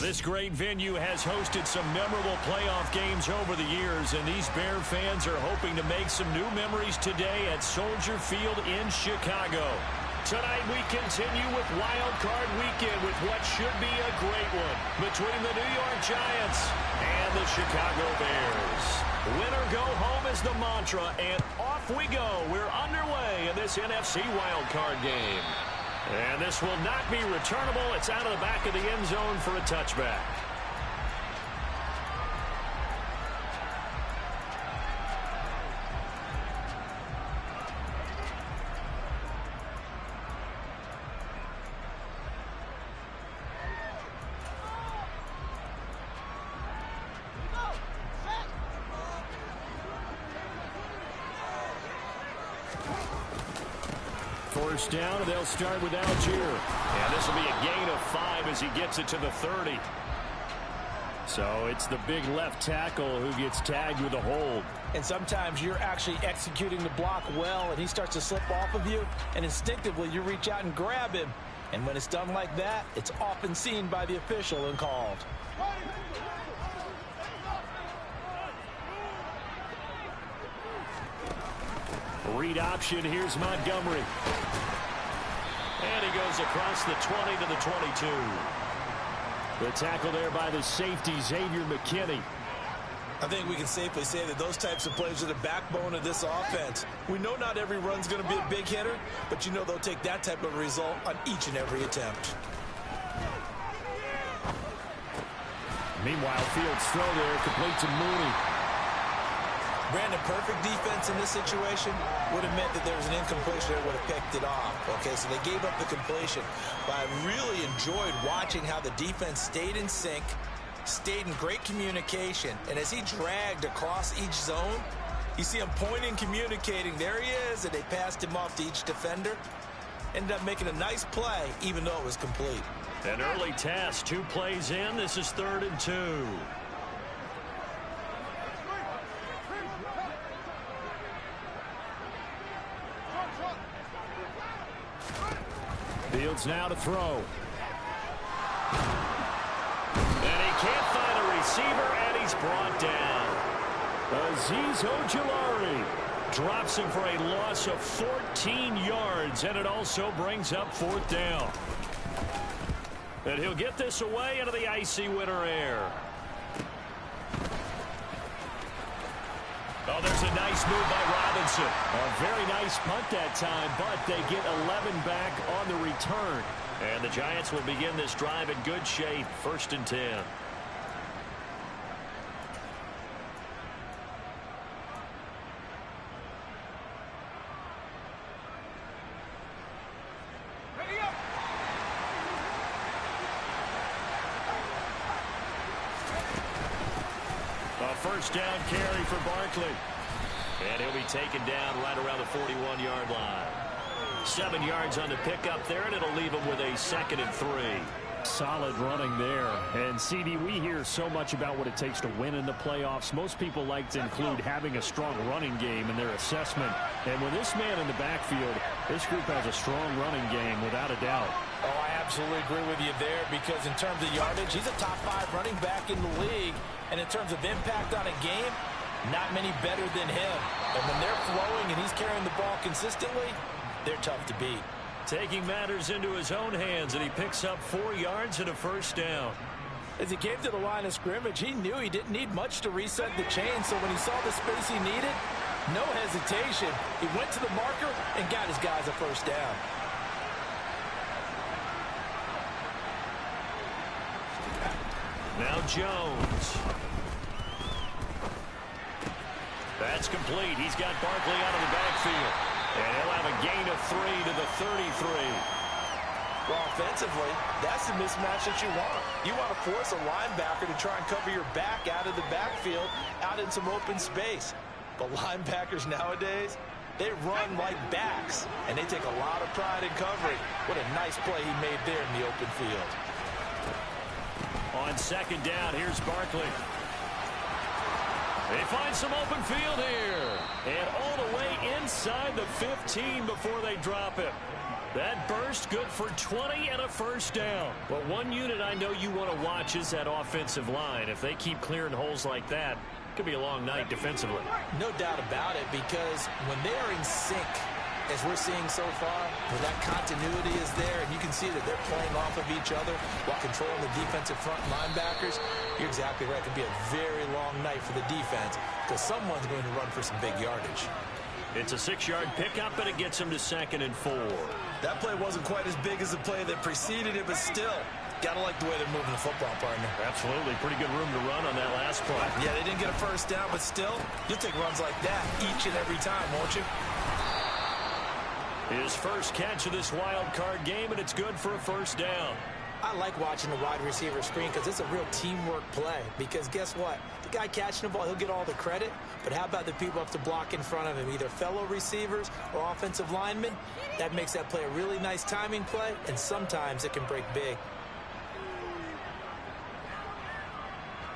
This great venue has hosted some memorable playoff games over the years, and these Bear fans are hoping to make some new memories today at Soldier Field in Chicago. Tonight we continue with Wild Card Weekend with what should be a great one between the New York Giants and the Chicago Bears. Win or go home is the mantra, and off we go. We're underway in this NFC Wild Card game. And this will not be returnable. It's out of the back of the end zone for a touchback. First down, and they'll start with Algier. And this will be a gain of 5 as he gets it to the 30. So it's the big left tackle who gets tagged with a hold. And sometimes you're actually executing the block well, and he starts to slip off of you, and instinctively you reach out and grab him. And when it's done like that, it's often seen by the official and called. Read option, here's Montgomery. And he goes across the 20 to the 22. The tackle there by the safety, Xavier McKinney. I think we can safely say that those types of plays are the backbone of this offense. We know not every run's going to be a big hitter, but you know they'll take that type of result on each and every attempt. Meanwhile, Fields' throw there, complete to Mooney. Brandon, perfect defense in this situation would have meant that there was an incompletion that would have picked it off. Okay, so they gave up the completion. But I really enjoyed watching how the defense stayed in sync, stayed in great communication. And as he dragged across each zone, you see him pointing, communicating. There he is, and they passed him off to each defender. Ended up making a nice play, even though it was complete. An early test, 2 plays in. This is 3rd and 2. Fields now to throw. And he can't find a receiver, and he's brought down. Azeez Ojulari drops him for a loss of 14 yards, and it also brings up 4th down. And he'll get this away into the icy winter air. Oh, there's a nice move by Robinson. A very nice punt that time, but they get 11 back on the return. And the Giants will begin this drive in good shape, 1st and 10. First down carry for Barkley. And he'll be taken down right around the 41-yard line. 7 yards on the pickup there, and it'll leave him with a 2nd and 3. Solid running there. And, CD, we hear so much about what it takes to win in the playoffs. Most people like to include having a strong running game in their assessment. And with this man in the backfield, this group has a strong running game, without a doubt. Oh, I absolutely agree with you there, because in terms of yardage, he's a top 5 running back in the league. And in terms of impact on a game, not many better than him. And when they're flowing and he's carrying the ball consistently, they're tough to beat. Taking matters into his own hands, and he picks up 4 yards and a 1st down. As he came to the line of scrimmage, he knew he didn't need much to reset the chain. So when he saw the space he needed, no hesitation. He went to the marker and got his guys a 1st down. Now Jones. That's complete. He's got Barkley out of the backfield. And he'll have a gain of 3 to the 33. Well, offensively, that's the mismatch that you want. You want to force a linebacker to try and cover your back out of the backfield, out in some open space. But linebackers nowadays, they run like backs, and they take a lot of pride in covering. What a nice play he made there in the open field. On 2nd down, here's Barkley. They find some open field here. And all the way inside the 15 before they drop it. That burst good for 20 and a first down. But one unit I know you want to watch is that offensive line. If they keep clearing holes like that, it could be a long night defensively. No doubt about it, because when they are in sync, as we're seeing so far, where that continuity is there, and you can see that they're playing off of each other while controlling the defensive front linebackers, you're exactly right. It could be a very long night for the defense because someone's going to run for some big yardage. It's a 6-yard pickup, and it gets them to 2nd and 4. That play wasn't quite as big as the play that preceded it, but still, got to like the way they're moving the football, partner. Absolutely. Pretty good room to run on that last play. Yeah, they didn't get a first down, but still, you'll take runs like that each and every time, won't you? His first catch of this wild card game, and it's good for a first down. I like watching the wide receiver screen because it's a real teamwork play. Because guess what? The guy catching the ball, he'll get all the credit. But how about the people up to block in front of him, either fellow receivers or offensive linemen? That makes that play a really nice timing play, and sometimes it can break big.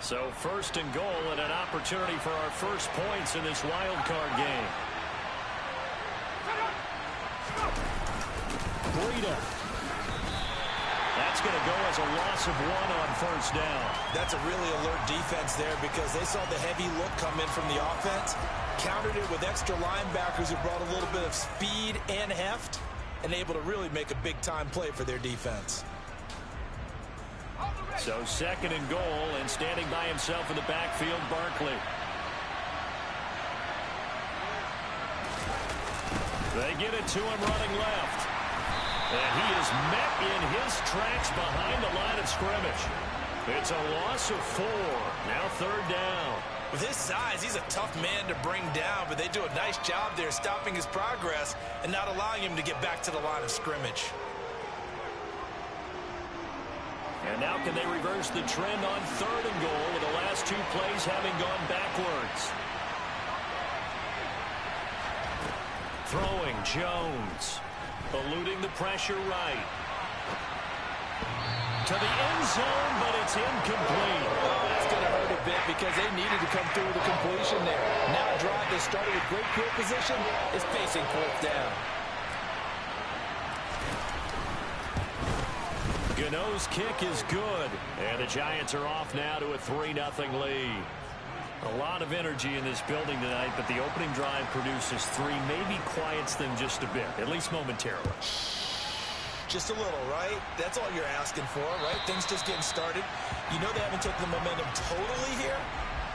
So 1st and goal, and an opportunity for our first points in this wild card game. Breida. That's going to go as a loss of 1 on first down. That's a really alert defense there because they saw the heavy look come in from the offense, countered it with extra linebackers who brought a little bit of speed and heft, and able to really make a big-time play for their defense. So 2nd and goal, and standing by himself in the backfield, Barkley. They get it to him running left. And he is met in his tracks behind the line of scrimmage. It's a loss of 4. Now 3rd down. With his size, he's a tough man to bring down, but they do a nice job there stopping his progress and not allowing him to get back to the line of scrimmage. And now can they reverse the trend on 3rd and goal with the last 2 plays having gone backwards? Throwing Jones. Eluding the pressure right. To the end zone, but it's incomplete. Oh, that's going to hurt a bit because they needed to come through with a completion there. Now a drive that started with great field position is facing 4th down. Gano's kick is good. And the Giants are off now to a 3-0 lead. A lot of energy in this building tonight, but the opening drive produces 3, maybe quiets them just a bit, at least momentarily. Just a little, right? That's all you're asking for, right? Things just getting started. You know they haven't taken the momentum totally here,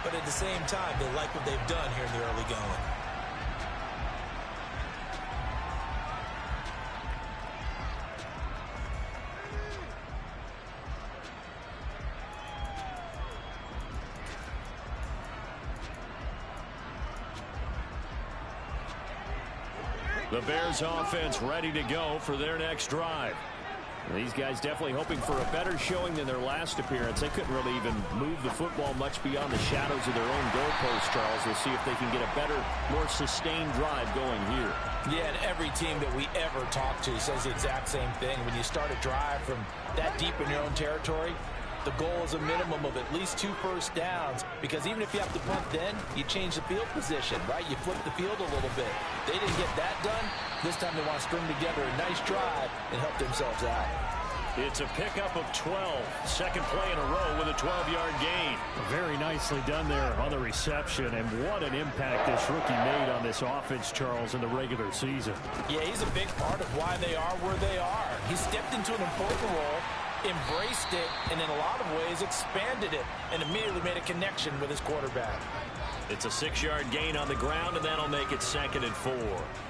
but at the same time, they like what they've done here in the early going. The Bears offense ready to go for their next drive. These guys definitely hoping for a better showing than their last appearance. They couldn't really even move the football much beyond the shadows of their own goalposts, Charles. We'll see if they can get a better, more sustained drive going here. Yeah, and every team that we ever talk to says the exact same thing. When you start a drive from that deep in your own territory, the goal is a minimum of at least 2 first downs, because even if you have to punt then, you change the field position, right? You flip the field a little bit. They didn't get that done. This time they want to string together a nice drive and help themselves out. It's a pickup of 12. Second play in a row with a 12-yard gain. Very nicely done there on the reception, and what an impact this rookie made on this offense, Charles, in the regular season. Yeah, he's a big part of why they are where they are. He stepped into an important role, embraced it, and in a lot of ways expanded it, and immediately made a connection with his quarterback. It's a 6-yard gain on the ground, and that'll make it 2nd and 4.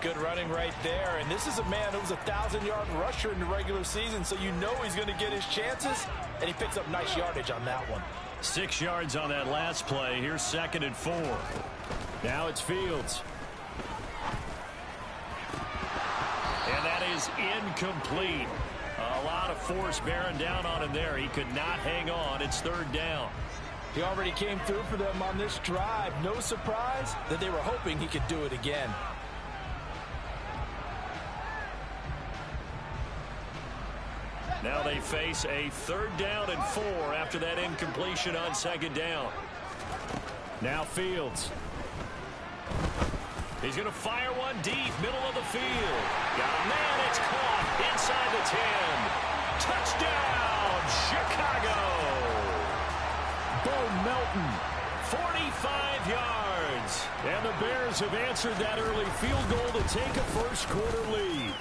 Good running right there, and this is a man who was a 1,000-yard rusher in the regular season, so you know he's going to get his chances, and he picks up nice yardage on that one. 6 yards on that last play. Here's 2nd and 4. Now it's Fields. And that is incomplete. A lot of force bearing down on him there. He could not hang on. It's 3rd down. He already came through for them on this drive. No surprise that they were hoping he could do it again. Now they face a 3rd down and 4 after that incompletion on 2nd down. Now Fields. He's going to fire one deep, middle of the field. Got a man, it's caught inside the 10. Touchdown, Chicago. Bo Melton. 45 yards. And the Bears have answered that early field goal to take a first-quarter lead.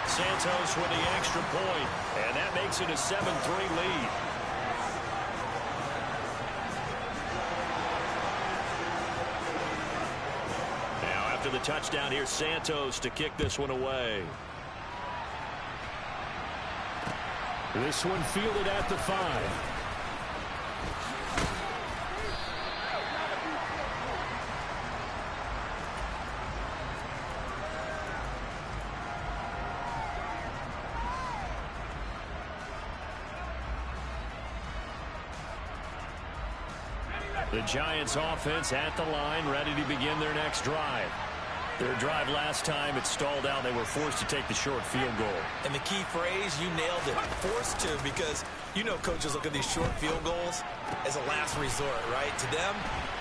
Santos with the extra point, and that makes it a 7-3 lead. Now after the touchdown, here's Santos to kick this one away. This one fielded at the 5. The Giants offense at the line, ready to begin their next drive. Their drive last time, it stalled out. They were forced to take the short field goal. And the key phrase, you nailed it, forced to, because you know coaches look at these short field goals as a last resort, right? To them,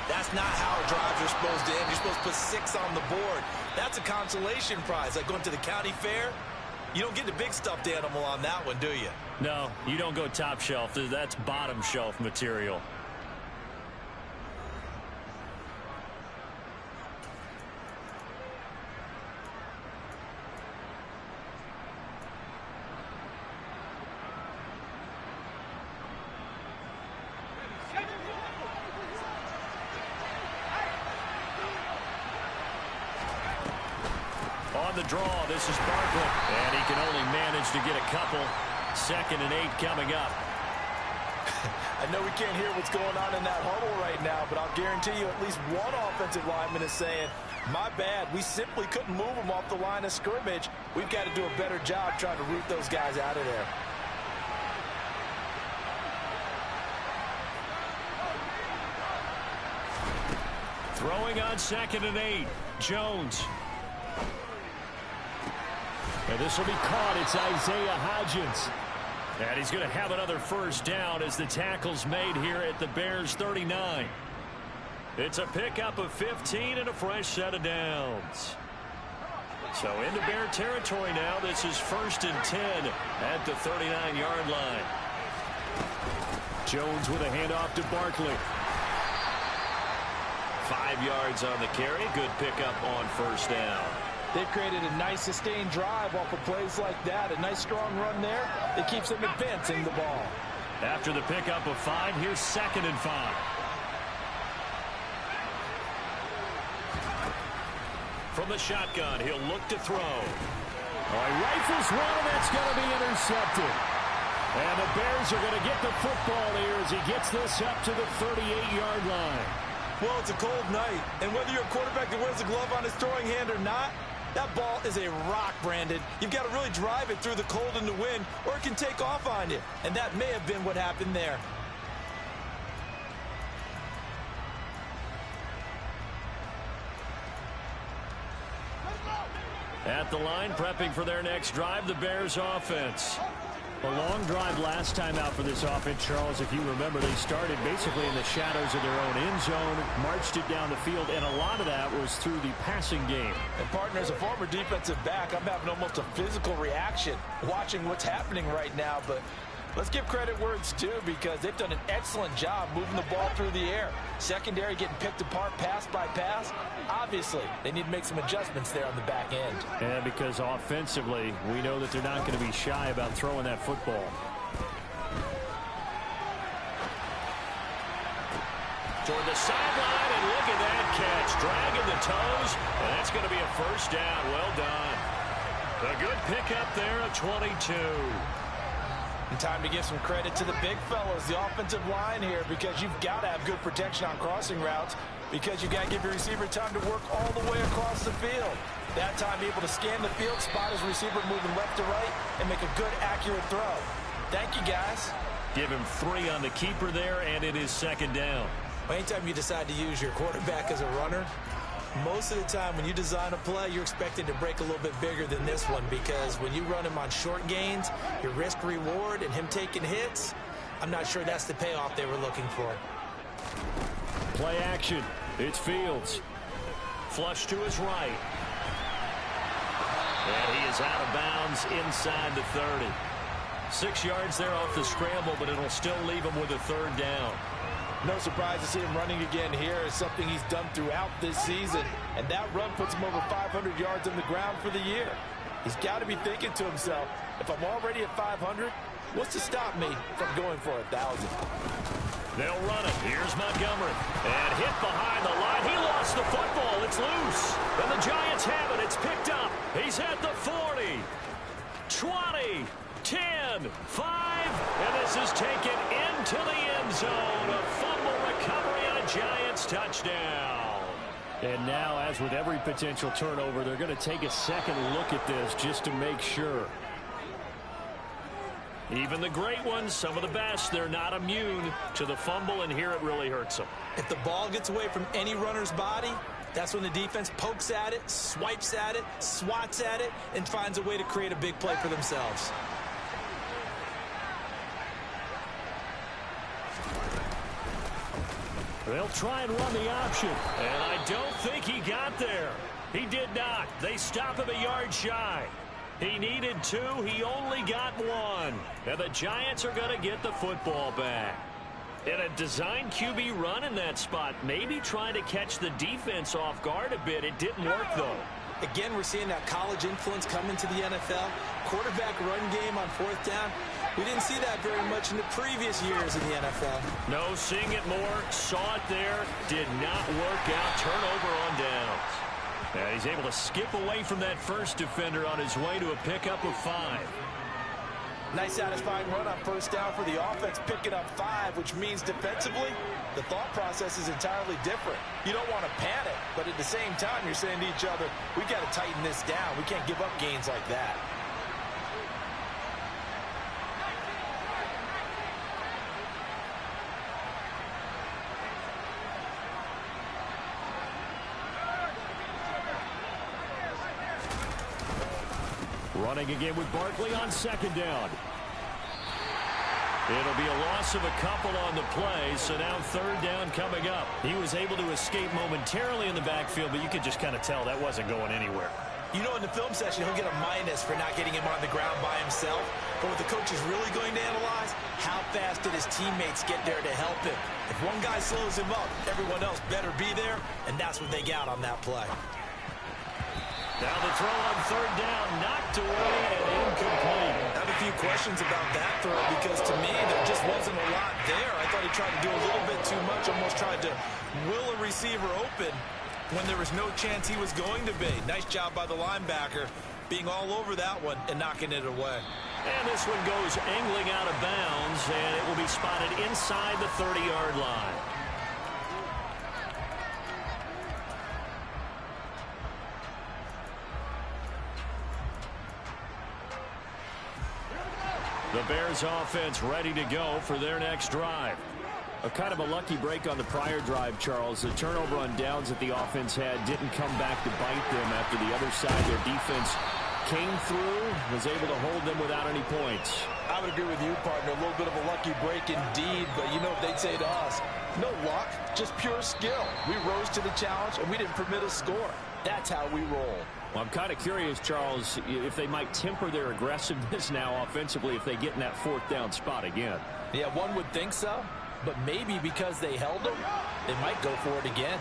that's not how drives are supposed to end. You're supposed to put 6 on the board. That's a consolation prize, like going to the county fair. You don't get the big stuffed animal on that one, do you? No, you don't go top shelf. That's bottom shelf material. On the draw, this is Barkley, and he can only manage to get a couple. 2nd and 8 coming up. I know we can't hear what's going on in that huddle right now, but I'll guarantee you at least one offensive lineman is saying, my bad, we simply couldn't move them off the line of scrimmage. We've got to do a better job trying to root those guys out of there. Throwing on 2nd and 8, Jones. And this will be caught. It's Isaiah Hodgins. And he's going to have another first down as the tackle's made here at the Bears 39. It's a pickup of 15 and a fresh set of downs. So into Bear territory now. This is 1st and 10 at the 39-yard line. Jones with a handoff to Barkley. 5 yards on the carry. Good pickup on first down. They've created a nice sustained drive off of plays like that. A nice strong run there. It keeps them advancing the ball. After the pickup of 5, here's 2nd and 5. From the shotgun, he'll look to throw. He rifles one, and that's going to be intercepted. And the Bears are going to get the football here as he gets this up to the 38-yard line. Well, it's a cold night, and whether you're a quarterback that wears a glove on his throwing hand or not, that ball is a rock, Brandon. You've got to really drive it through the cold and the wind, or it can take off on you. And that may have been what happened there. At the line, prepping for their next drive, the Bears offense. A long drive last time out for this offense, Charles. If you remember, they started basically in the shadows of their own end zone, marched it down the field, and a lot of that was through the passing game. And, partner, as a former defensive back, I'm having almost a physical reaction watching what's happening right now. But let's give credit where it's due, because they've done an excellent job moving the ball through the air. Secondary getting picked apart pass by pass. Obviously, they need to make some adjustments there on the back end. And because offensively, we know that they're not going to be shy about throwing that football. Toward the sideline, and look at that catch. Dragging the toes, and that's going to be a first down. Well done. A good pickup there, a 22. And time to give some credit to the big fellas, the offensive line here, because you've got to have good protection on crossing routes, because you've got to give your receiver time to work all the way across the field. That time, be able to scan the field, spot his receiver moving left to right, and make a good, accurate throw. Thank you, guys. Give him 3 on the keeper there, and it is 2nd down. Well, anytime you decide to use your quarterback as a runner, most of the time when you design a play, you're expected to break a little bit bigger than this one, because when you run him on short gains, your risk reward and him taking hits, I'm not sure that's the payoff they were looking for. Play action. It's Fields. Flush to his right. And he is out of bounds inside the 30. 6 yards there off the scramble, but it'll still leave him with a third down. No surprise to see him running again here. It's something he's done throughout this season. And that run puts him over 500 yards on the ground for the year. He's got to be thinking to himself, if I'm already at 500, what's to stop me from going for 1,000? They'll run it. Here's Montgomery. And hit behind the line. He lost the football. It's loose. And the Giants have it. It's picked up. He's at the 40. 20. 10. 5. And this is taken into the end zone. A fumble recovery and a Giants touchdown. And now, as with every potential turnover, they're going to take a second look at this just to make sure. Even the great ones, some of the best, they're not immune to the fumble, and here it really hurts them. If the ball gets away from any runner's body, that's when the defense pokes at it, swipes at it, swats at it, and finds a way to create a big play for themselves. They'll try and run the option. And I don't think he got there. He did not. They stop him a yard shy. He needed 2. He only got 1. And the Giants are going to get the football back. And a design QB run in that spot, maybe trying to catch the defense off guard a bit. It didn't work, though. Again, we're seeing that college influence come into the NFL. Quarterback run game on 4th down. We didn't see that very much in the previous years in the NFL. No, seeing it more. Saw it there. Did not work out. Turnover on downs. And he's able to skip away from that first defender on his way to a pickup of 5. Nice satisfying run on 1st down for the offense, picking up 5, which means defensively, the thought process is entirely different. You don't want to panic, but at the same time, you're saying to each other, we've got to tighten this down. We can't give up gains like that. Running again with Barkley on 2nd down. It'll be a loss of a couple on the play, so now 3rd down coming up. He was able to escape momentarily in the backfield, but you could just kind of tell that wasn't going anywhere. You know, in the film session, he'll get a minus for not getting him on the ground by himself. But what the coach is really going to analyze, how fast did his teammates get there to help him? If one guy slows him up, everyone else better be there, and that's what they got on that play. Now the throw on 3rd down, knocked away and incomplete. I have a few questions about that throw because to me there just wasn't a lot there. I thought he tried to do a little bit too much, almost tried to will a receiver open when there was no chance he was going to be. Nice job by the linebacker being all over that one and knocking it away. And this one goes angling out of bounds, and it will be spotted inside the 30-yard line. The Bears offense ready to go for their next drive. A kind of a lucky break on the prior drive, Charles. The turnover on downs that the offense had didn't come back to bite them after the other side. Their defense came through, was able to hold them without any points. I would agree with you, partner. A little bit of a lucky break indeed, but you know what they'd say to us? No luck, just pure skill. We rose to the challenge, and we didn't permit a score. That's how we roll. Well, I'm kind of curious, Charles, if they might temper their aggressiveness now offensively if they get in that 4th down spot again. Yeah, one would think so, but maybe because they held them, they might go for it again.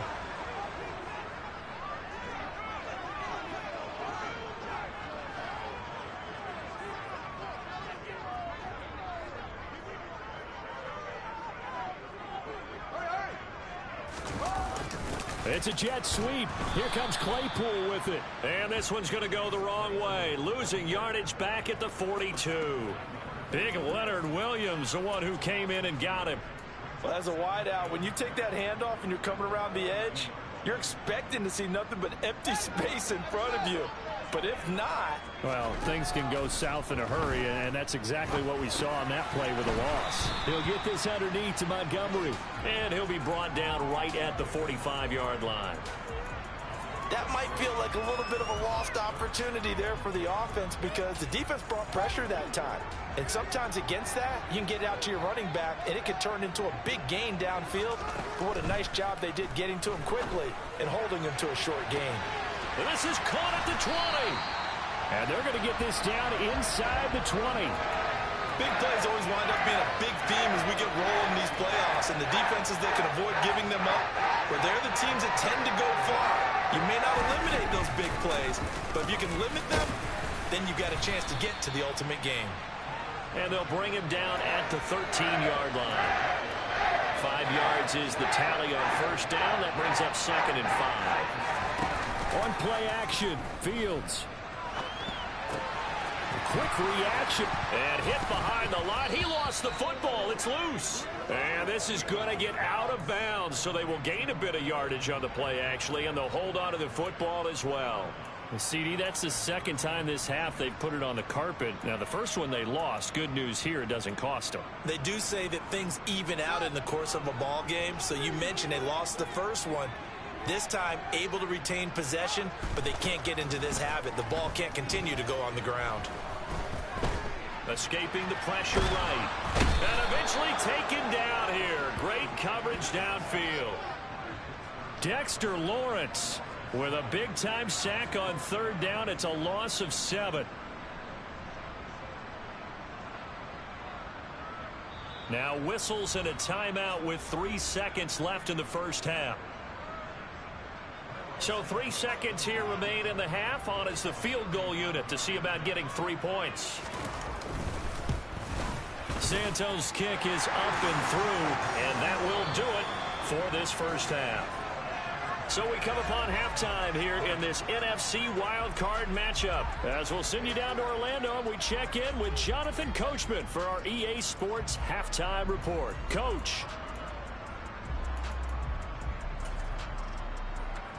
It's a jet sweep. Here comes Claypool with it. And this one's going to go the wrong way. Losing yardage back at the 42. Big Leonard Williams, the one who came in and got him. Well, as a wideout, when you take that handoff and you're coming around the edge, you're expecting to see nothing but empty space in front of you. But if not... Well, things can go south in a hurry, and that's exactly what we saw on that play with a loss. He'll get this underneath to Montgomery, and he'll be brought down right at the 45-yard line. that might feel like a little bit of a lost opportunity there for the offense because the defense brought pressure that time. And sometimes against that, you can get it out to your running back, and it could turn into a big gain downfield. But what a nice job they did getting to him quickly and holding him to a short gain. And this is caught at the 20. And they're going to get this down inside the 20. Big plays always wind up being a big theme as we get rolling in these playoffs, and the defenses that can avoid giving them up, where they're the teams that tend to go far. You may not eliminate those big plays, but if you can limit them, then you've got a chance to get to the ultimate game. And they'll bring him down at the 13-yard line. 5 yards is the tally on first down. That brings up 2nd and 5. On play action, Fields. Quick reaction. And hit behind the line. He lost the football. It's loose. And this is going to get out of bounds, so they will gain a bit of yardage on the play, actually, and they'll hold on to the football as well. CD, that's the second time this half they've put it on the carpet. Now, the first one they lost. Good news here, it doesn't cost them. They do say that things even out in the course of a ball game. So you mentioned they lost the first one. This time, able to retain possession, but they can't get into this habit. The ball can't continue to go on the ground. Escaping the pressure right. And eventually taken down here. Great coverage downfield. Dexter Lawrence with a big-time sack on third down. It's a loss of 7. Now whistles and a timeout with 3 seconds left in the first half. So 3 seconds here remain in the half. On is the field goal unit to see about getting 3 points. Santos' kick is up and through, and that will do it for this first half. So we come upon halftime here in this NFC wildcard matchup. As we'll send you down to Orlando, and we check in with Jonathan Coachman for our EA Sports Halftime Report. Coach.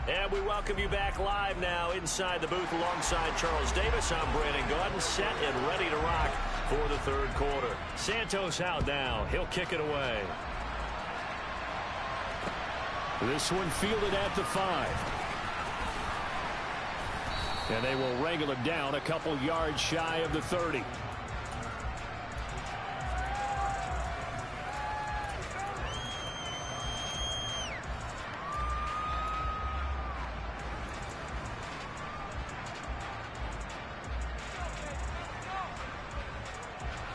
And we welcome you back live now inside the booth alongside Charles Davis. I'm Brandon Gaudin, set and ready to rock for the third quarter. Santos out now. He'll kick it away. This one fielded at the 5. And they will wrangle it down a couple yards shy of the 30.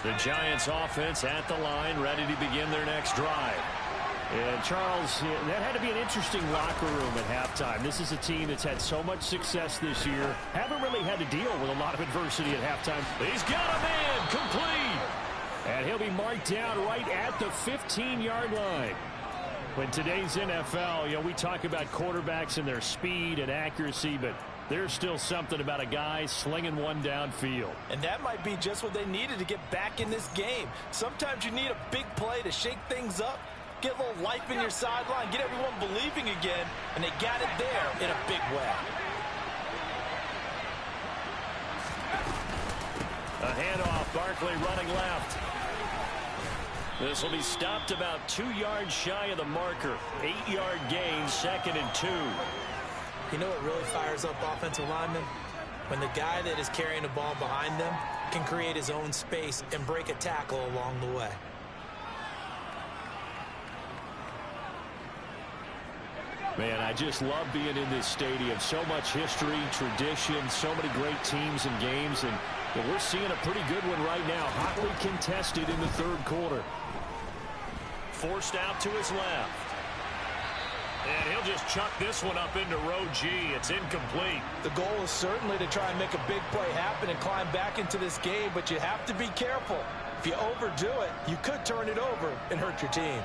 The Giants offense at the line, ready to begin their next drive. And Charles, that had to be an interesting locker room at halftime. This is a team that's had so much success this year. Haven't really had to deal with a lot of adversity at halftime. He's got a man complete. And he'll be marked down right at the 15-yard line. When today's NFL, we talk about quarterbacks and their speed and accuracy, but there's still something about a guy slinging one downfield. And that might be just what they needed to get back in this game. Sometimes you need a big play to shake things up, get a little life in your sideline, get everyone believing again, and they got it there in a big way. A handoff, Barkley running left. This will be stopped about 2 yards shy of the marker. 8-yard gain, 2nd and 2. You know what really fires up offensive linemen? When the guy that is carrying the ball behind them can create his own space and break a tackle along the way. Man, I just love being in this stadium. So much history, tradition, so many great teams and games, and we're seeing a pretty good one right now. Hotly contested in the third quarter. Forced out to his left. And he'll just chuck this one up into row G. It's incomplete. The goal is certainly to try and make a big play happen and climb back into this game, but you have to be careful. If you overdo it, you could turn it over and hurt your team.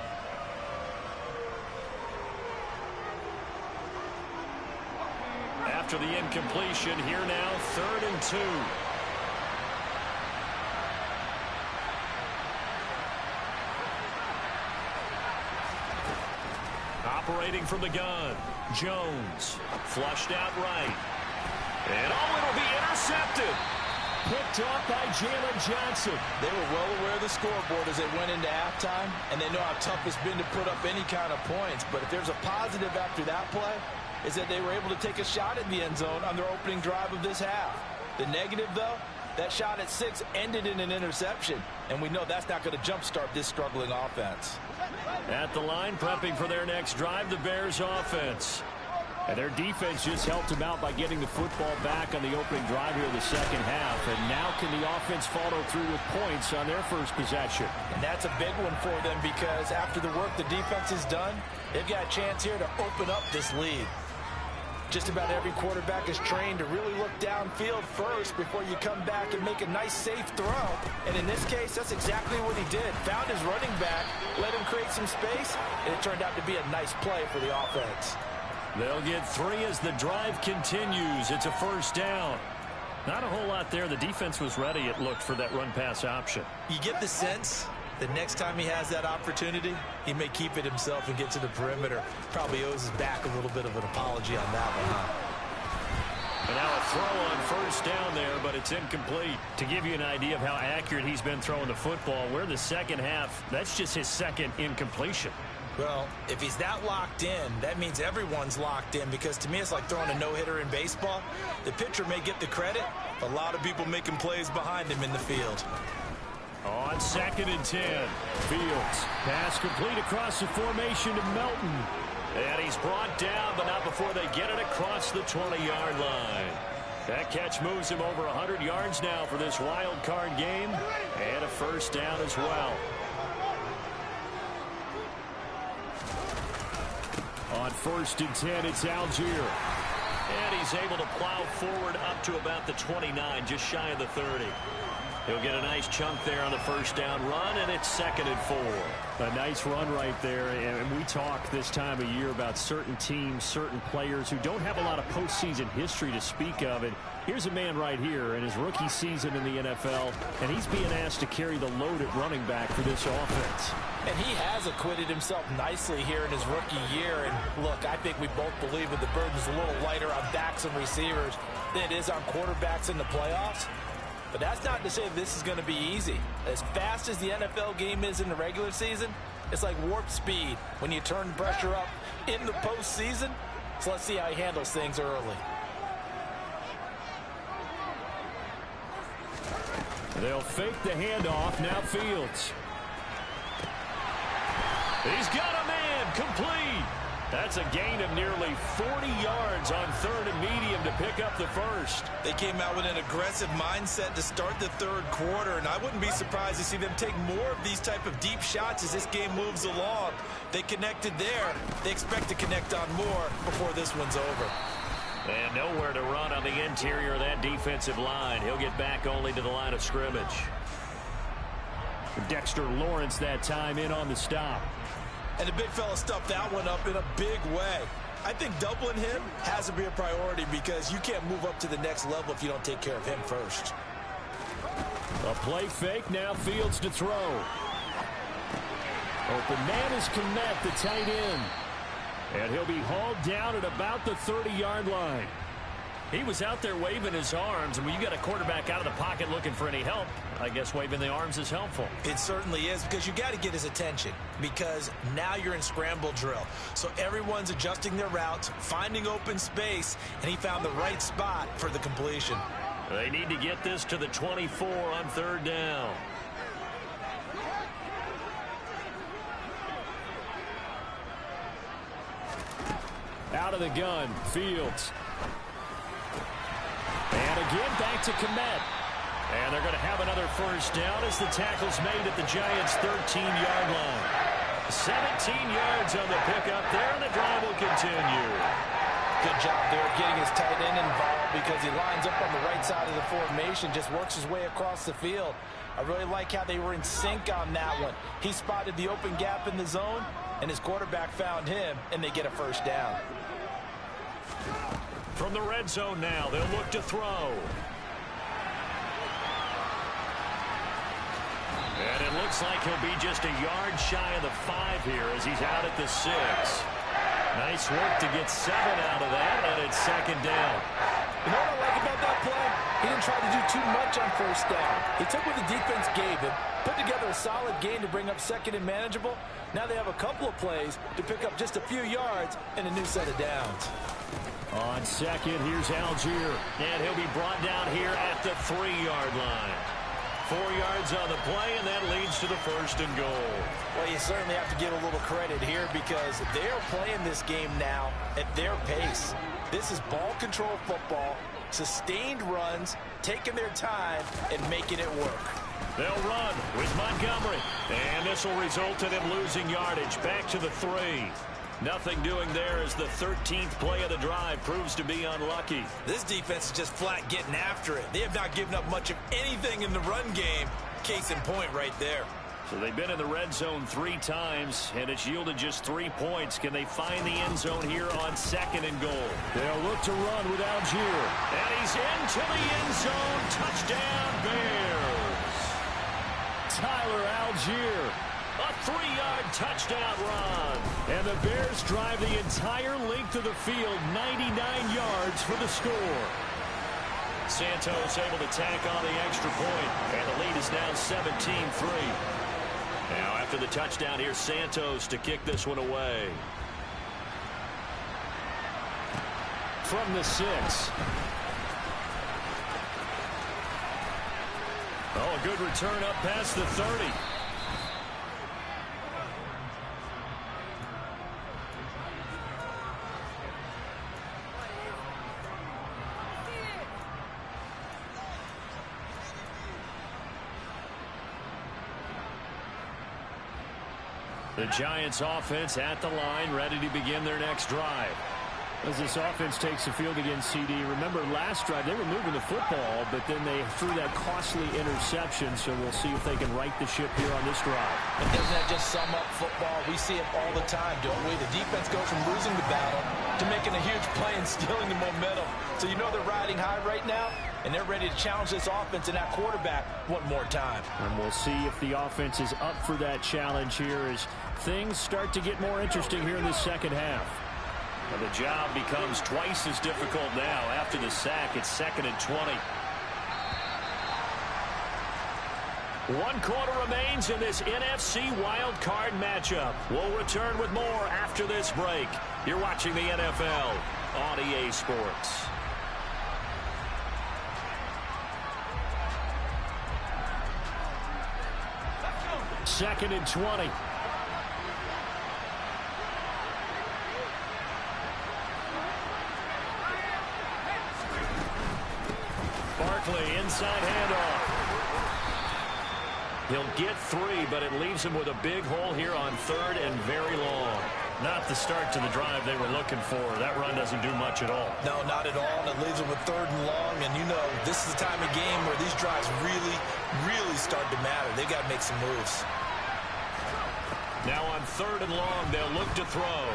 After the incompletion, here now, 3rd and 2. Operating from the gun, Jones, flushed out right. And it'll be intercepted. Picked off by Jalen Johnson. They were well aware of the scoreboard as they went into halftime, and they know how tough it's been to put up any kind of points. But if there's a positive after that play, is that they were able to take a shot in the end zone on their opening drive of this half. The negative, though, that shot at 6 ended in an interception, and we know that's not going to jumpstart this struggling offense. At the line, prepping for their next drive, the Bears offense. And their defense just helped them out by getting the football back on the opening drive here in the second half. And now can the offense follow through with points on their first possession? And that's a big one for them because after the work the defense has done, they've got a chance here to open up this lead. Just about every quarterback is trained to really look downfield first before you come back and make a nice, safe throw. And in this case, that's exactly what he did. Found his running back, let him create some space, and it turned out to be a nice play for the offense. They'll get 3 as the drive continues. It's a first down. Not a whole lot there. The defense was ready, it looked, for that run-pass option. You get the sense the next time he has that opportunity, he may keep it himself and get to the perimeter. Probably owes his back a little bit of an apology on that one, huh? And now a throw on first down there, but it's incomplete. To give you an idea of how accurate he's been throwing the football, we're the second half. That's just his second incompletion. Well, if he's that locked in, that means everyone's locked in, because to me it's like throwing a no-hitter in baseball. The pitcher may get the credit, a lot of people making plays behind him in the field. On 2nd and 10, Fields. Pass complete across the formation to Melton. And he's brought down, but not before they get it across the 20-yard line. That catch moves him over 100 yards now for this wild card game. And a first down as well. On 1st and 10, it's Algier. And he's able to plow forward up to about the 29, just shy of the 30. He'll get a nice chunk there on the first down run, and it's 2nd and 4. A nice run right there, and we talk this time of year about certain teams, certain players who don't have a lot of postseason history to speak of. And here's a man right here in his rookie season in the NFL, and he's being asked to carry the load at running back for this offense. And he has acquitted himself nicely here in his rookie year. And look, I think we both believe that the burden's a little lighter on backs and receivers than it is on quarterbacks in the playoffs. But that's not to say this is going to be easy. As fast as the NFL game is in the regular season, it's like warp speed when you turn pressure up in the postseason. So let's see how he handles things early. They'll fake the handoff. Now Fields. He's got a man complete. That's a gain of nearly 40 yards on 3rd and medium to pick up the first. They came out with an aggressive mindset to start the 3rd quarter, and I wouldn't be surprised to see them take more of these type of deep shots as this game moves along. They connected there. They expect to connect on more before this one's over. And nowhere to run on the interior of that defensive line. He'll get back only to the line of scrimmage. Dexter Lawrence that time in on the stop. And the big fella stuffed that one up in a big way. I think doubling him has to be a priority because you can't move up to the next level if you don't take care of him first. A play fake, now Fields to throw. Open man is Kmet, the tight end. And he'll be hauled down at about the 30-yard line. He was out there waving his arms, and when you got a quarterback out of the pocket looking for any help, I guess waving the arms is helpful. It certainly is, because you got to get his attention, because now you're in scramble drill. So everyone's adjusting their routes, finding open space, and he found the right spot for the completion. They need to get this to the 24 on 3rd down. Out of the gun, Fields. And again, back to Kmet. And they're going to have another first down as the tackle's made at the Giants' 13-yard line. 17 yards on the pickup there, and the drive will continue. Good job there getting his tight end involved because he lines up on the right side of the formation, just works his way across the field. I really like how they were in sync on that one. He spotted the open gap in the zone, and his quarterback found him, and they get a first down. From the red zone now, they'll look to throw. And it looks like he'll be just a yard shy of the 5 here as he's out at the 6. Nice work to get 7 out of that, and it's 2nd down. You know what I like about that play? He didn't try to do too much on first down. He took what the defense gave him, put together a solid gain to bring up second and manageable. Now they have a couple of plays to pick up just a few yards and a new set of downs. On second, here's Algier. And he'll be brought down here at the 3-yard line. 4 yards on the play, and that leads to the first and goal. Well, you certainly have to give a little credit here because they're playing this game now at their pace. This is ball control football, sustained runs, taking their time, and making it work. They'll run with Montgomery. And this will result in him losing yardage. Back to the 3. Nothing doing there as the 13th play of the drive proves to be unlucky. This defense is just flat getting after it. They have not given up much of anything in the run game. Case in point right there. So they've been in the red zone 3 times, and it's yielded just 3 points. Can they find the end zone here on second and goal? They'll look to run with Algier. And he's into the end zone. Touchdown, Bears. Tyler Algier. A 3-yard touchdown run. And the Bears drive the entire length of the field, 99 yards for the score. Santos able to tack on the extra point, and the lead is now 17-3. Now after the touchdown, here's Santos to kick this one away. From the 6. Oh, a good return up past the 30. The Giants offense at the line, ready to begin their next drive. As this offense takes the field against CD, remember last drive they were moving the football, but then they threw that costly interception, so we'll see if they can right the ship here on this drive. And doesn't that just sum up football? We see it all the time, don't we? The defense goes from losing the battle to making a huge play and stealing the momentum. So you know they're riding high right now, and they're ready to challenge this offense and that quarterback one more time. And we'll see if the offense is up for that challenge here as things start to get more interesting here in the second half. Well, the job becomes twice as difficult now. After the sack, it's 2nd and 20. 1 quarter remains in this NFC Wild Card matchup. We'll return with more after this break. You're watching the NFL on EA Sports. Second and 20. Barkley, inside handoff. He'll get 3, but it leaves him with a big hole here on 3rd and very long. Not the start to the drive they were looking for. That run doesn't do much at all. No, not at all, and it leaves them with 3rd and long, and you know this is the time of game where these drives really start to matter. They've got to make some moves. Now on 3rd and long, they'll look to throw.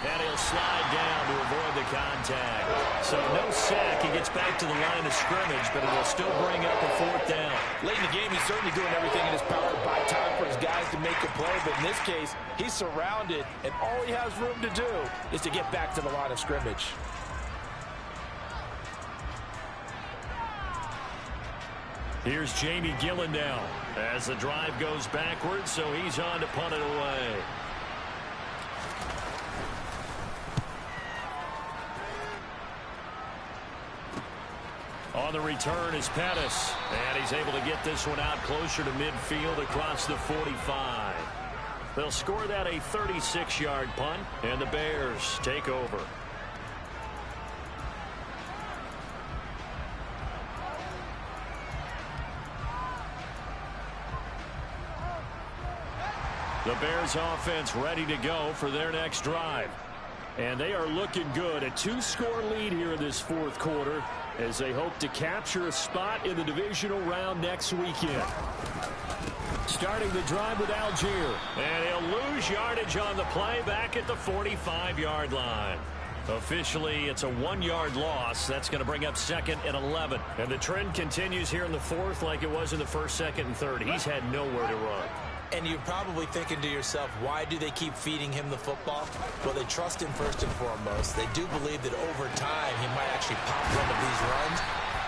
And he'll slide down to avoid the contact. So no sack. He gets back to the line of scrimmage, but it will still bring up a 4th down. Late in the game, he's certainly doing everything in his power to buy time for his guys to make a play. But in this case, he's surrounded, and all he has room to do is to get back to the line of scrimmage. Here's Jamie Gillen now as the drive goes backwards, so he's on to punt it away. On the return is Pettis, and he's able to get this one out closer to midfield across the 45. They'll score that a 36-yard punt, and the Bears take over. The Bears offense ready to go for their next drive. And they are looking good. A 2-score lead here in this 4th quarter as they hope to capture a spot in the divisional round next weekend. Starting the drive with Algier. And he'll lose yardage on the play back at the 45-yard line. Officially, it's a 1-yard loss. That's going to bring up 2nd and 11. And the trend continues here in the 4th like it was in the 1st, 2nd, and 3rd. He's had nowhere to run. And you're probably thinking to yourself, why do they keep feeding him the football? Well, they trust him first and foremost. They do believe that over time he might actually pop one of these runs.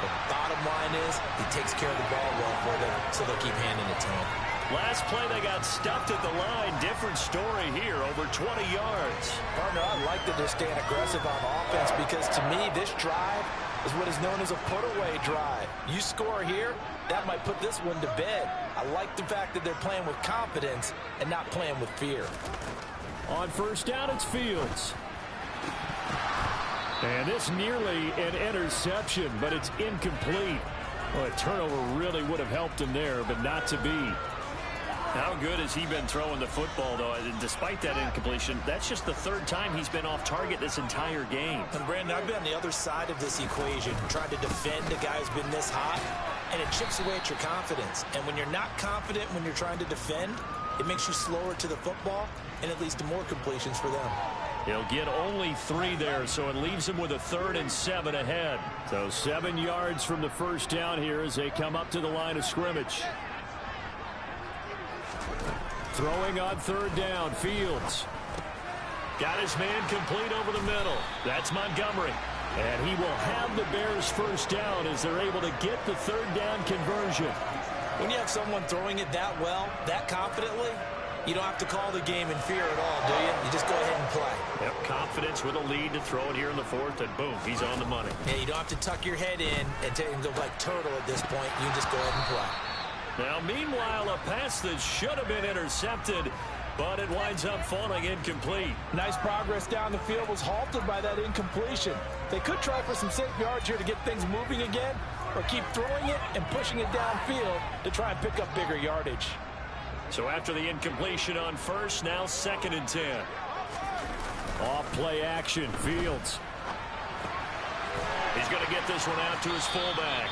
But bottom line is, he takes care of the ball well for them, so they'll keep handing it to him. Last play, they got stuffed at the line. Different story here, over 20 yards. Partner, I like that they're staying aggressive on offense because, to me, this drive is what is known as a put-away drive. You score here, that might put this one to bed. I like the fact that they're playing with confidence and not playing with fear. On first down, it's Fields. And this nearly an interception, but it's incomplete. Well, a turnover really would have helped him there, but not to be. How good has he been throwing the football, though? Despite that incompletion, that's just the third time he's been off target this entire game. And, Brandon, I've been on the other side of this equation, trying to defend a guy who's been this hot, and it chips away at your confidence. And when you're not confident when you're trying to defend, it makes you slower to the football, and it leads to more completions for them. He'll get only 3 there, so it leaves him with a 3rd and 7 ahead. So 7 yards from the first down here as they come up to the line of scrimmage. Throwing on 3rd down, Fields. Got his man complete over the middle. That's Montgomery. And he will have the Bears first down as they're able to get the 3rd down conversion. When you have someone throwing it that well, that confidently, you don't have to call the game in fear at all, do you? You just go ahead and play. Yep, confidence with a lead to throw it here in the 4th, and boom, he's on the money. Yeah, you don't have to tuck your head in and go like turtle at this point. You just go ahead and play. Now, meanwhile, a pass that should have been intercepted, but it winds up falling incomplete. Nice progress down the field was halted by that incompletion. They could try for some safe yards here to get things moving again, or keep throwing it and pushing it downfield to try and pick up bigger yardage. So after the incompletion on first, now 2nd and 10. Off play action, Fields. He's going to get this one out to his fullback.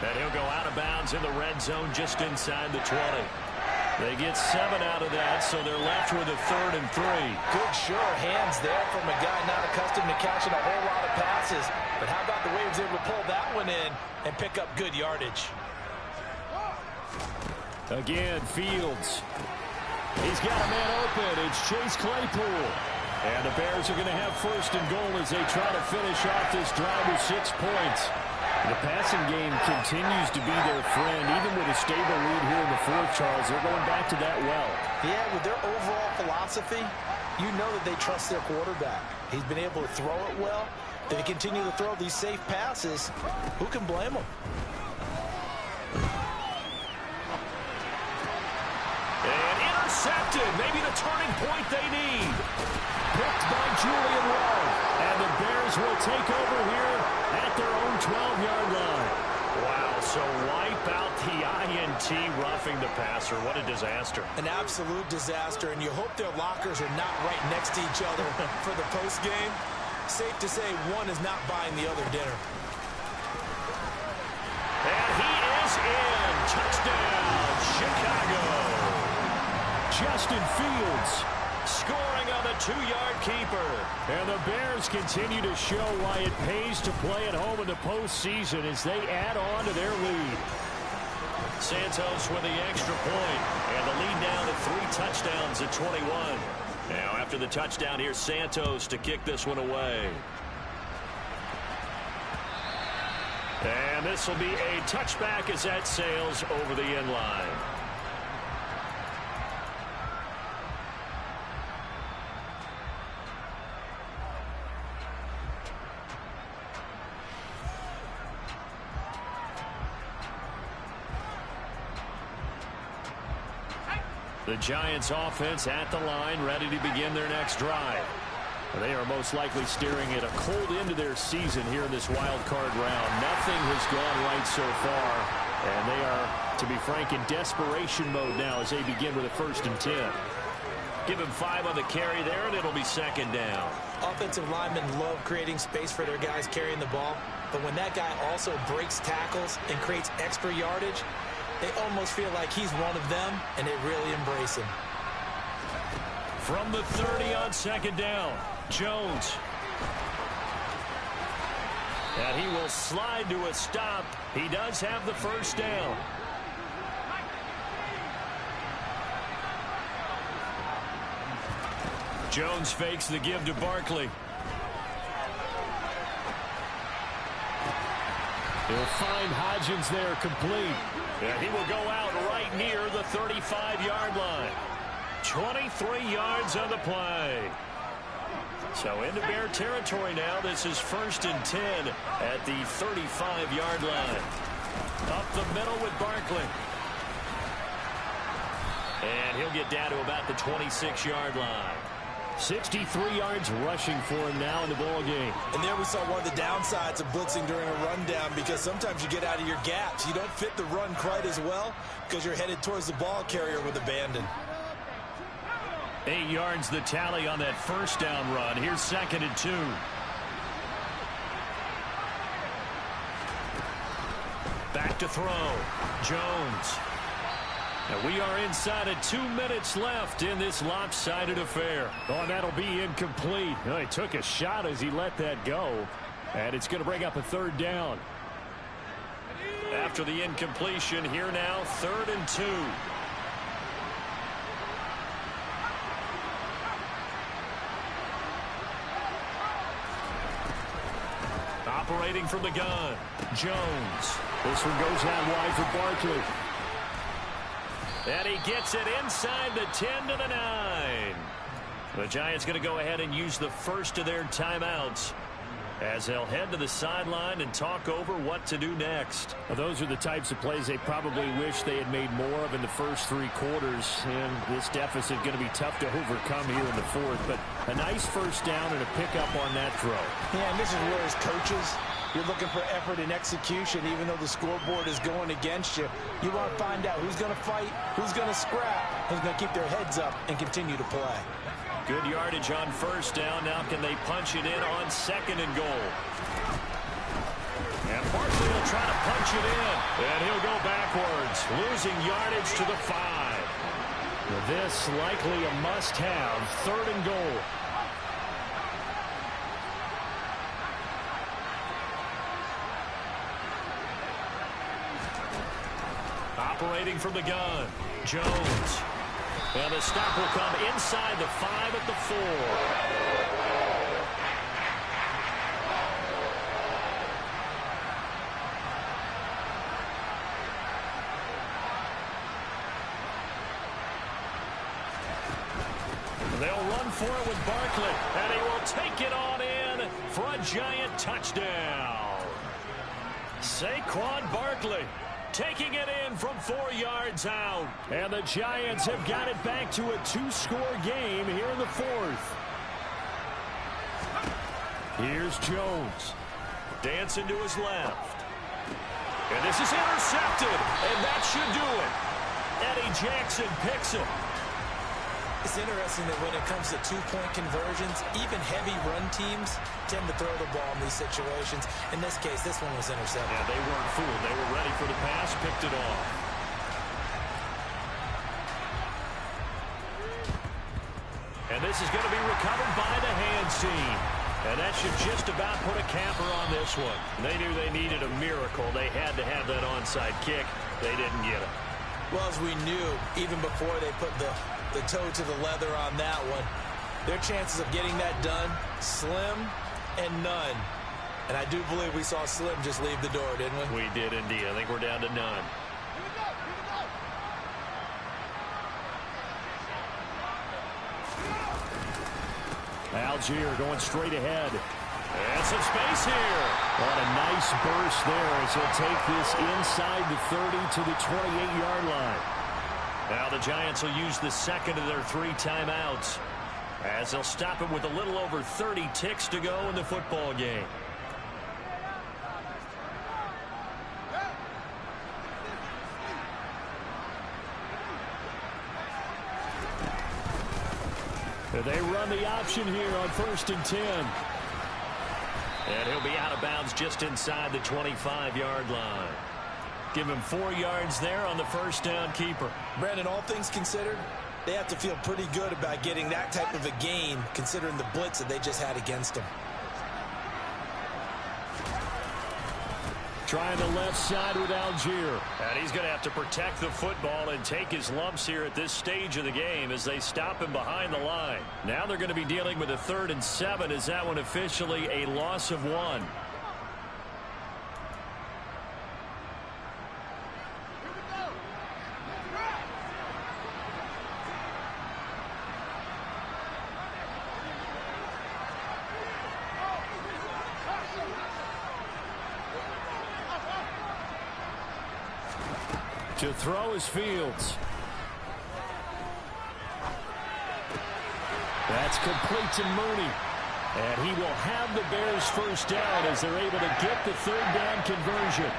And he'll go out of bounds in the red zone just inside the 20. They get 7 out of that, so they're left with a 3rd and 3. Good, sure hands there from a guy not accustomed to catching a whole lot of passes. But how about the way he was able to pull that one in and pick up good yardage? Again, Fields. He's got a man open. It's Chase Claypool. And the Bears are going to have 1st and goal as they try to finish off this drive with 6 points. The passing game continues to be their friend. Even with a stable lead here in the 4th, Charles, they're going back to that well. Yeah, with their overall philosophy, you know that they trust their quarterback. He's been able to throw it well. If they continue to throw these safe passes, who can blame them? And intercepted. Maybe the turning point they need. Picked by Julian Love. And the Bears will take over here at their own 12-yard line. Wow, so wipe out the INT roughing the passer. What a disaster. An absolute disaster, and you hope their lockers are not right next to each other for the postgame. Safe to say one is not buying the other dinner. And he is in. Touchdown, Chicago. Justin Fields scoring on the 2-yard keeper. And the Bears continue to show why it pays to play at home in the postseason as they add on to their lead. Santos with the extra point, and the lead down to 3 touchdowns at 21. Now after the touchdown, here's Santos to kick this one away. And this will be a touchback as that sails over the end line. The Giants offense at the line, ready to begin their next drive. They are most likely staring at a cold end to their season here in this wild card round. Nothing has gone right so far, and they are, to be frank, in desperation mode now as they begin with a 1st and 10. Give him 5 on the carry there, and it'll be 2nd down. Offensive linemen love creating space for their guys carrying the ball, but when that guy also breaks tackles and creates extra yardage, they almost feel like he's one of them, and they really embrace him. From the 30 on 2nd down, Jones. And he will slide to a stop. He does have the 1st down. Jones fakes the give to Barkley. He'll find Hodgins there complete. Yeah, he will go out right near the 35-yard line. 23 yards on the play. So into Bear territory now. This is 1st and 10 at the 35-yard line. Up the middle with Barkley. And he'll get down to about the 26-yard line. 63 yards rushing for him now in the ball game. And there we saw one of the downsides of blitzing during a rundown, because sometimes you get out of your gaps. You don't fit the run quite as well because you're headed towards the ball carrier with abandon. 8 yards the tally on that first down run. Here's 2nd and 2. Back to throw. Jones. And we are inside of 2 minutes left in this lopsided affair. Oh, and that'll be incomplete. Oh, he took a shot as he let that go. And it's going to bring up a 3rd down. After the incompletion, here now, 3rd and 2. Operating from the gun, Jones. This one goes out wide for Barkley. And he gets it inside the 10 to the 9. The Giants going to go ahead and use the first of their timeouts as they'll head to the sideline and talk over what to do next. Well, those are the types of plays they probably wish they had made more of in the first 3 quarters. And this deficit going to be tough to overcome here in the 4th. But a nice first down and a pickup on that throw. Yeah, and this is where as coaches, you're looking for effort and execution. Even though the scoreboard is going against you, you want to find out who's going to fight, who's going to scrap, who's going to keep their heads up and continue to play. Good yardage on first down. Now can they punch it in on 2nd and goal? And Barkley will try to punch it in. And he'll go backwards, losing yardage to the 5. This likely a must-have. 3rd and goal. Operating from the gun, Jones. And the stop will come inside the 5 at the 4. They'll run for it with Barkley, and he will take it on in for a Giant touchdown. Saquon Barkley taking it in from 4 yards out. And the Giants have got it back to a 2-score game here in the 4th. Here's Jones. Dancing to his left. And this is intercepted, and that should do it. Eddie Jackson picks it. It's interesting that when it comes to 2-point conversions, even heavy run teams tend to throw the ball in these situations. In this case, this one was intercepted. Yeah, they weren't fooled. They were ready for the pass, picked it off. And this is going to be recovered by the hands team. And that should just about put a capper on this one. They knew they needed a miracle. They had to have that onside kick. They didn't get it. Well, as we knew, even before they put the toe to the leather on that one, their chances of getting that done, slim and none. And I do believe we saw Slim just leave the door, didn't we? We did indeed. I think we're down to none. Algier going straight ahead. And some space here. What a nice burst there as he'll take this inside the 30 to the 28-yard line. Now the Giants will use the 2nd of their 3 timeouts as they'll stop it with a little over 30 ticks to go in the football game. They run the option here on 1st and 10. And he'll be out of bounds just inside the 25-yard line. Give him 4 yards there on the first down keeper. Brandon, all things considered, they have to feel pretty good about getting that type of a gain, considering the blitz that they just had against them. Trying the left side with Algier. And he's going to have to protect the football and take his lumps here at this stage of the game as they stop him behind the line. Now they're going to be dealing with a 3rd and 7. Is that one officially a loss of 1? To throw is Fields. That's complete to Mooney. And he will have the Bears first down as they're able to get the third down conversion.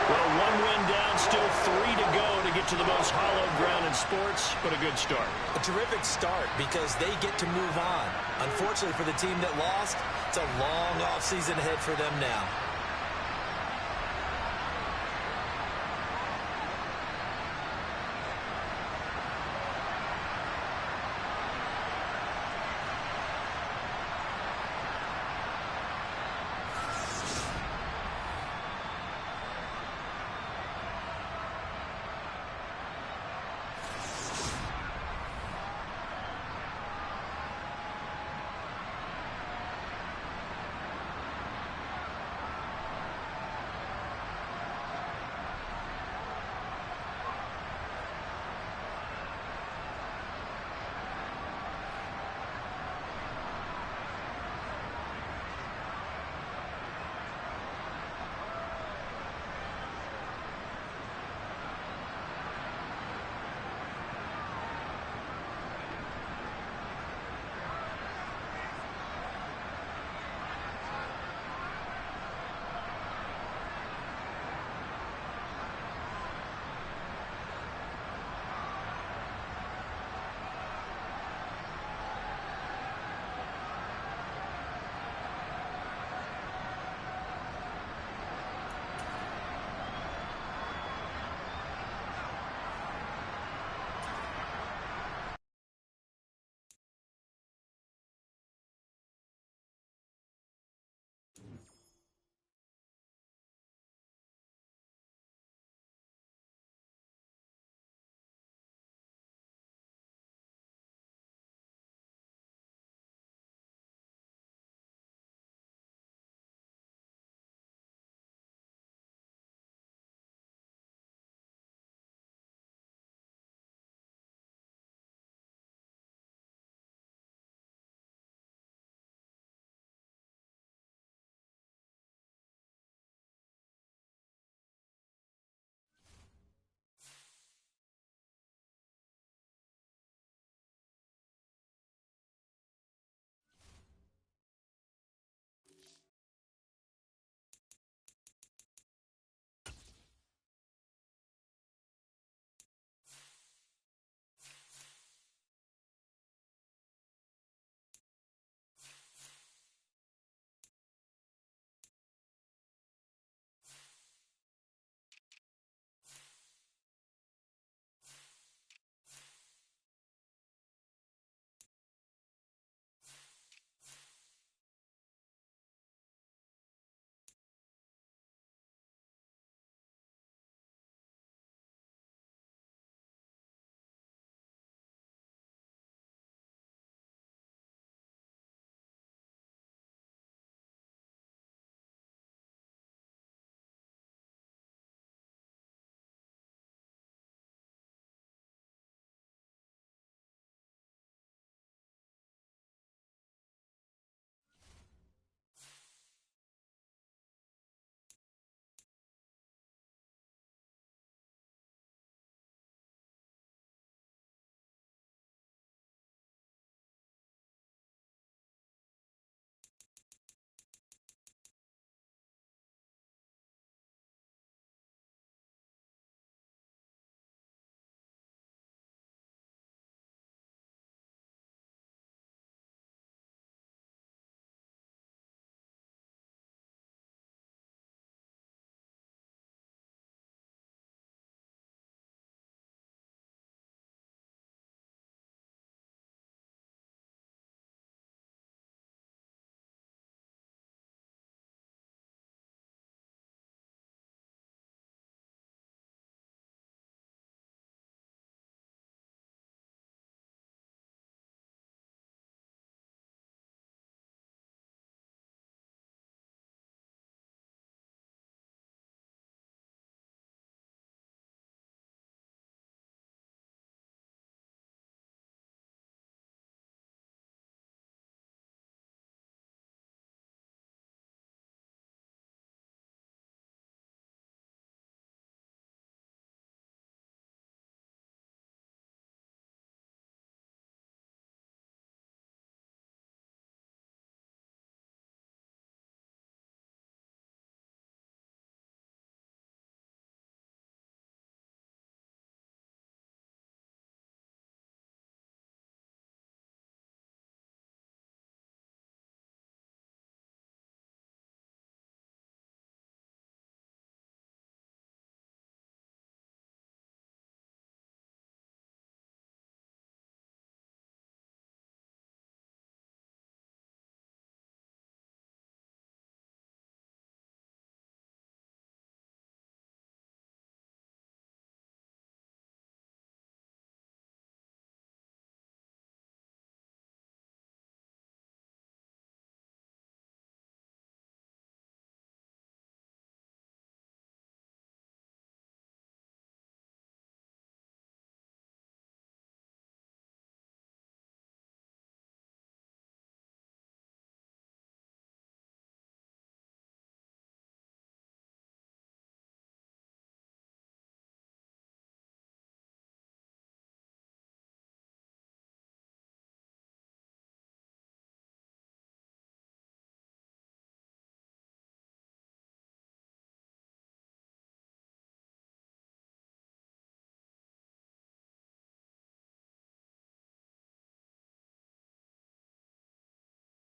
Well, one win down, still 3 to go to get to the most hallowed ground in sports, but a good start. A terrific start because they get to move on. Unfortunately for the team that lost, it's a long offseason ahead for them now.